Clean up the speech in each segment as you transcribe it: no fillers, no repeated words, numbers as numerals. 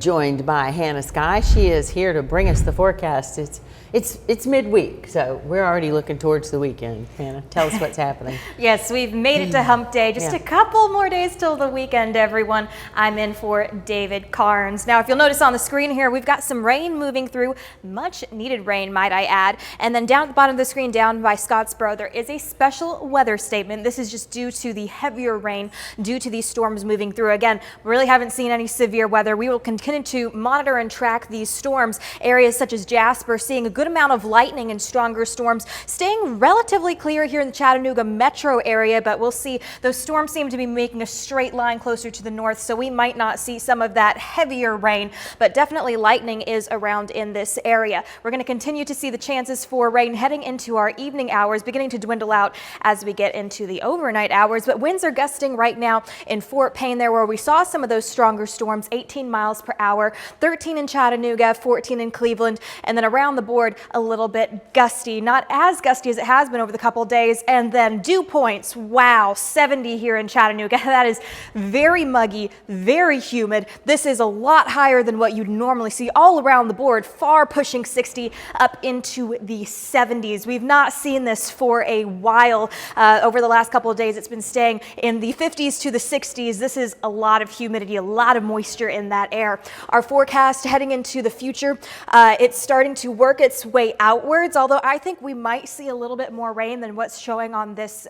Joined by Hannah Skye. She is here to bring us the forecast. It's midweek, so we're already looking towards the weekend. Hannah, tell us what's happening. Yes, we've made it to hump day. Just a couple more days till the weekend, everyone. I'm in for David Carnes. Now, if you'll notice on the screen here, we've got some rain moving through, much needed rain, might I add. And then down at the bottom of the screen, down by Scottsboro, there is a special weather statement. This is just due to the heavier rain due to these storms moving through. Again, we really haven't seen any severe weather. We will continue to monitor and track these storms. Areas such as Jasper seeing a good amount of lightning and stronger storms, staying relatively clear here in the Chattanooga metro area, but we'll see those storms seem to be making a straight line closer to the north, so we might not see some of that heavier rain, but definitely lightning is around in this area. We're going to continue to see the chances for rain heading into our evening hours, beginning to dwindle out as we get into the overnight hours, but winds are gusting right now in Fort Payne there, where we saw some of those stronger storms, 18 miles per hour, 13 in Chattanooga, 14 in Cleveland, and then around the board a little bit gusty, not as gusty as it has been over the couple days. And then dew points, wow, 70 here in Chattanooga. That is very muggy, very humid. This is a lot higher than what you'd normally see all around the board, far pushing 60 up into the 70s. We've not seen this for a while. Over the last couple of days, it's been staying in the 50s to the 60s. This is a lot of humidity, a lot of moisture in that air. Our forecast heading into the future, it's starting to work its way outwards, although I think we might see a little bit more rain than what's showing on this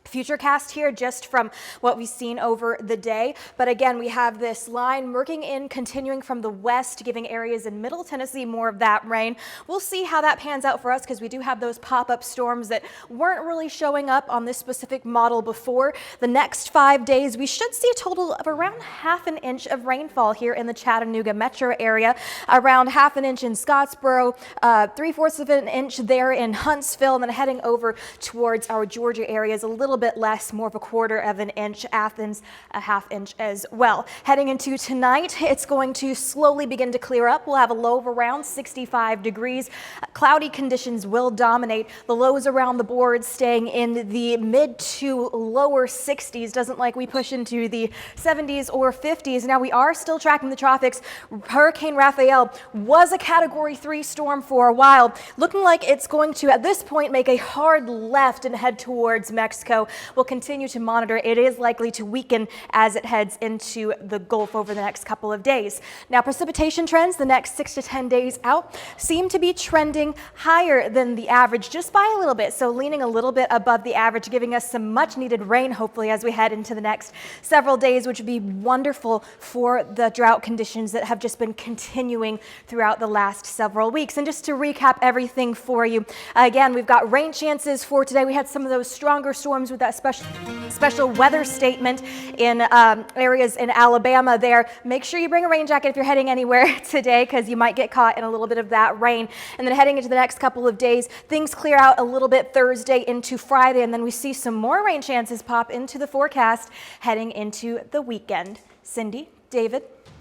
Futurecast here, just from what we've seen over the day. But again, we have this line working in, continuing from the west, giving areas in Middle Tennessee more of that rain. We'll see how that pans out for us, because we do have those pop-up storms that weren't really showing up on this specific model before. The next 5 days, we should see a total of around ½ an inch of rainfall here in the Chattanooga metro area, around ½ an inch in Scottsboro, 3/4 of an inch there in Huntsville, and then heading over towards our Georgia areas, a little bit less, more of 1/4 of an inch, Athens a ½ inch as well. Heading into tonight, it's going to slowly begin to clear up. We'll have a low of around 65 degrees. Cloudy conditions will dominate. The lows around the board staying in the mid to lower 60s. Doesn't like we push into the 70s or 50s. Now we are still tracking the tropics. Hurricane Raphael was a Category 3 storm for a while, looking like it's going to at this point make a hard left and head towards Mexico. We'll continue to monitor. It is likely to weaken as it heads into the Gulf over the next couple of days. Now, precipitation trends the next 6 to 10 days out seem to be trending higher than the average, just by a little bit. So leaning a little bit above the average, giving us some much needed rain, hopefully, as we head into the next several days, which would be wonderful for the drought conditions that have just been continuing throughout the last several weeks. And just to recap everything for you, again, we've got rain chances for today. We had some of those stronger storms with that special weather statement in areas in Alabama there. Make sure you bring a rain jacket if you're heading anywhere today, because you might get caught in a little bit of that rain. And then heading into the next couple of days, things clear out a little bit Thursday into Friday, and then we see some more rain chances pop into the forecast heading into the weekend. Cindy, David.